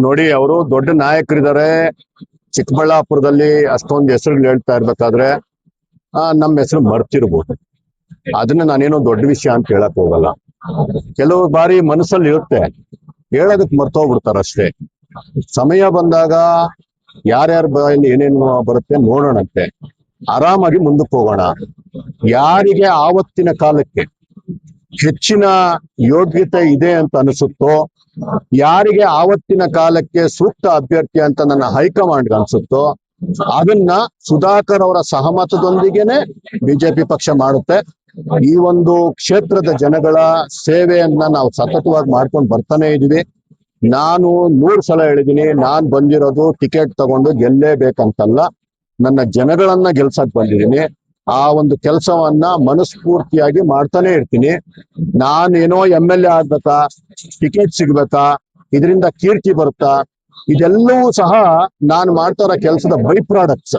ನೋಡಿ, ಅವರು ದೊಡ್ಡ ನಾಯಕರಿದ್ದಾರೆ. ಚಿಕ್ಕಬಳ್ಳಾಪುರದಲ್ಲಿ ಅಷ್ಟೊಂದು ಹೆಸರು ಹೇಳ್ತಾ ಇರ್ಬೇಕಾದ್ರೆ ನಮ್ಮ ಹೆಸರು ಮರ್ತಿರ್ಬೋದು. ಅದನ್ನ ನಾನೇನೋ ದೊಡ್ಡ ವಿಷಯ ಅಂತ ಹೇಳಕ್ ಹೋಗಲ್ಲ. ಕೆಲವು ಬಾರಿ ಮನಸ್ಸಲ್ಲಿ ಇರುತ್ತೆ, ಹೇಳೋದಕ್ ಮರ್ತೋಗ್ಬಿಡ್ತಾರಷ್ಟೇ. ಸಮಯ ಬಂದಾಗ ಯಾರ್ಯಾರ ಬಾಯಲ್ಲಿ ಏನೇನು ಬರುತ್ತೆ ನೋಡೋಣಂತೆ. ಆರಾಮಾಗಿ ಮುಂದಕ್ಕೆ ಹೋಗೋಣ. ಯಾರಿಗೆ ಆವತ್ತಿನ ಕಾಲಕ್ಕೆ ಹೆಚ್ಚಿನ ಯೋಗ್ಯತೆ ಇದೆ ಅಂತ ಅನಿಸುತ್ತೋ, ಯಾರಿಗೆ ಆವತ್ತಿನ ಕಾಲಕ್ಕೆ ಸೂಕ್ತ ಅಭ್ಯರ್ಥಿ ಅಂತ ನನ್ನ ಹೈಕಮಾಂಡ್ ಅನ್ಸುತ್ತೋ, ಅದನ್ನ ಸುಧಾಕರ್ ಅವರ ಸಹಮತದೊಂದಿಗೆನೆ ಬಿಜೆಪಿ ಪಕ್ಷ ಮಾಡುತ್ತೆ. ಈ ಒಂದು ಕ್ಷೇತ್ರದ ಜನಗಳ ಸೇವೆಯನ್ನ ನಾವು ಸತತವಾಗಿ ಮಾಡ್ಕೊಂಡು ಬರ್ತಾನೆ ಇದೀವಿ. ನಾನು 100 ಸಲ ಹೇಳಿದೀನಿ, ನಾನ್ ಬಂದಿರೋದು ಟಿಕೆಟ್ ತಗೊಂಡು ಗೆಲ್ಲೇಬೇಕಂತಲ್ಲ, ನನ್ನ ಜನಗಳನ್ನ ಗೆಲ್ಸಕ್ ಬಂದಿದ್ದೀನಿ. ಆ ಒಂದು ಕೆಲಸವನ್ನ ಮನಸ್ಫೂರ್ತಿಯಾಗಿ ಮಾಡ್ತಾನೆ ಇರ್ತೀನಿ. ನಾನೇನೋ MLA ಆಗ್ಬೇಕಾ, ಟಿಕೆಟ್ ಸಿಗ್ಬೇಕಾ, ಇದರಿಂದ ಕೀರ್ತಿ ಬರುತ್ತಾ, ಇದೆಲ್ಲವೂ ಸಹ ನಾನು ಮಾಡ್ತಾ ಇರೋ ಕೆಲಸದ ಬೈ ಪ್ರಾಡಕ್ಟ್ಸ್.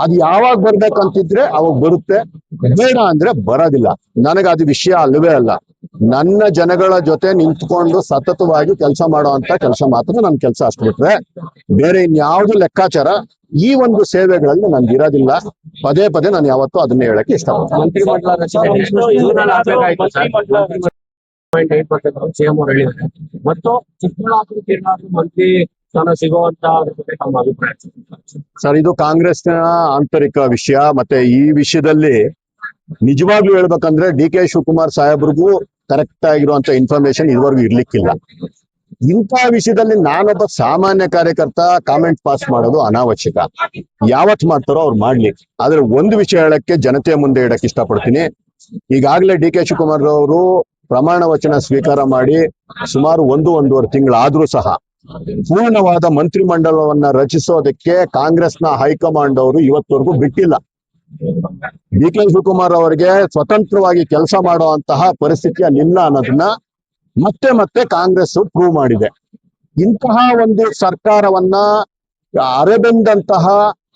ಅದು ಯಾವಾಗ ಬರ್ಬೇಕಂತಿದ್ರೆ ಅವಾಗ ಬರುತ್ತೆ, ಬೇಡ ಅಂದ್ರೆ ಬರೋದಿಲ್ಲ. ನನಗೆ ಅದು ವಿಷಯ ಅಲ್ಲವೇ ಅಲ್ಲ. ನನ್ನ ಜನಗಳ ಜೊತೆ ನಿಂತ್ಕೊಂಡು ಸತತವಾಗಿ ಕೆಲಸ ಮಾಡುವಂತ ಕೆಲಸ ಮಾತ್ರ ನನ್ನ ಕೆಲಸ. ಅಷ್ಟು ಬಿಟ್ರೆ ಬೇರೆ ಇನ್ಯಾವುದು ಲೆಕ್ಕಾಚಾರ ಈ ಒಂದು ಸೇವೆಗಳಲ್ಲಿ ನನ್ಗೆ ಇರೋದಿಲ್ಲ. ಪದೇ ಪದೇ ನಾನು ಯಾವತ್ತೂ ಅದನ್ನೇ ಹೇಳಕ್ಕೆ ಇಷ್ಟಪಡ್ತೀನಿ. ಮತ್ತು ಚಿಕ್ಕಬಳ್ಳಾಪುರಕ್ಕೆ ಮಂತ್ರಿ ಸ್ಥಾನ ಸಿಗುವಂತ ತಮ್ಮ ಅಭಿಪ್ರಾಯ ಸರ್, ಇದು ಕಾಂಗ್ರೆಸ್ನ ಆಂತರಿಕ ವಿಷಯ. ಮತ್ತೆ ಈ ವಿಷಯದಲ್ಲಿ ನಿಜವಾಗ್ಲೂ ಹೇಳ್ಬೇಕಂದ್ರೆ DK ಶಿವಕುಮಾರ್ ಸಾಹೇಬ್ರಿಗೂ ಕರೆಕ್ಟ್ ಆಗಿರುವಂತ ಇನ್ಫಾರ್ಮೇಶನ್ ಇದುವರೆಗೂ ಇರ್ಲಿಕ್ಕಿಲ್ಲ. ಇಂಥ ವಿಷಯದಲ್ಲಿ ನಾನೊಬ್ಬ ಸಾಮಾನ್ಯ ಕಾರ್ಯಕರ್ತ ಕಾಮೆಂಟ್ ಪಾಸ್ ಮಾಡೋದು ಅನಾವಶ್ಯಕ. ಯಾವತ್ ಮಾಡ್ತಾರೋ ಅವ್ರು ಮಾಡ್ಲಿ. ಆದ್ರೆ ಒಂದು ವಿಷಯ ಹೇಳಕ್ಕೆ ಜನತೆಯ ಮುಂದೆ ಇಡಕ್ಕೆ ಇಷ್ಟಪಡ್ತೀನಿ. ಈಗಾಗಲೇ DK ಶಿವಕುಮಾರ್ ಅವರು ಪ್ರಮಾಣ ವಚನ ಸ್ವೀಕಾರ ಮಾಡಿ ಸುಮಾರು 1-1.5 ತಿಂಗಳಾದ್ರೂ ಸಹ ಪೂರ್ಣವಾದ ಮಂತ್ರಿಮಂಡಲವನ್ನ ರಚಿಸೋದಕ್ಕೆ ಕಾಂಗ್ರೆಸ್ನ ಹೈಕಮಾಂಡ್ ಅವರು ಇವತ್ತವರೆಗೂ ಬಿಟ್ಟಿಲ್ಲ. DK ಶಿವಕುಮಾರ್ ಅವರಿಗೆ ಸ್ವತಂತ್ರವಾಗಿ ಕೆಲಸ ಮಾಡುವಂತಹ ಪರಿಸ್ಥಿತಿ ಅಲ್ಲಿಲ್ಲ ಅನ್ನೋದನ್ನ ಮತ್ತೆ ಮತ್ತೆ ಕಾಂಗ್ರೆಸ್ ಪ್ರೂವ್ ಮಾಡಿದೆ. ಇಂತಹ ಒಂದು ಸರ್ಕಾರವನ್ನ ಅರೆಬೆಂದಂತಹ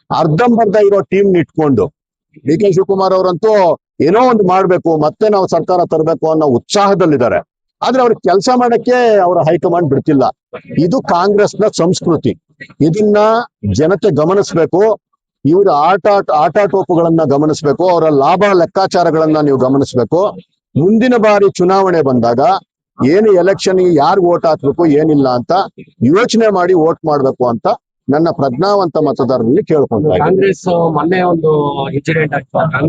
ಅರ್ಧಂಬರ್ಧ ಇರೋ ಟೀಮ್ ಇಟ್ಕೊಂಡು DK ಶಿವಕುಮಾರ್ ಅವರಂತೂ ಏನೋ ಒಂದು ಮಾಡ್ಬೇಕು, ಮತ್ತೆ ನಾವು ಸರ್ಕಾರ ತರಬೇಕು ಅನ್ನೋ ಉತ್ಸಾಹದಲ್ಲಿದ್ದಾರೆ. ಆದ್ರೆ ಅವ್ರಿಗೆ ಕೆಲಸ ಮಾಡಕ್ಕೆ ಅವರ ಹೈಕಮಾಂಡ್ ಬಿಡ್ತಿಲ್ಲ. ಇದು ಕಾಂಗ್ರೆಸ್ನ ಸಂಸ್ಕೃತಿ. ಇದನ್ನ ಜನತೆ ಗಮನಿಸ್ಬೇಕು. ಇವರ ಆಟಾಟೋಪುಗಳನ್ನ ಗಮನಿಸ್ಬೇಕು. ಅವರ ಲಾಭ ಲೆಕ್ಕಾಚಾರಗಳನ್ನ ನೀವು ಗಮನಿಸ್ಬೇಕು. ಮುಂದಿನ ಬಾರಿ ಚುನಾವಣೆ ಬಂದಾಗ ಏನು ಎಲೆಕ್ಷನ್ ಯಾರು ವೋಟ್ ಹಾಕ್ಬೇಕು ಏನಿಲ್ಲ ಅಂತ ಯೋಚನೆ ಮಾಡಿ ವೋಟ್ ಮಾಡ್ಬೇಕು ಅಂತ ನನ್ನ ಪ್ರಜ್ಞಾವಂತ ಮತದಾರರಲ್ಲಿ ಕೇಳ್ಕೊಂತ. ಕಾಂಗ್ರೆಸ್ ಮೊನ್ನೆ ಒಂದು ಇನ್ಸಿಡೆಂಟ್ ಆಗ್ತದೆ.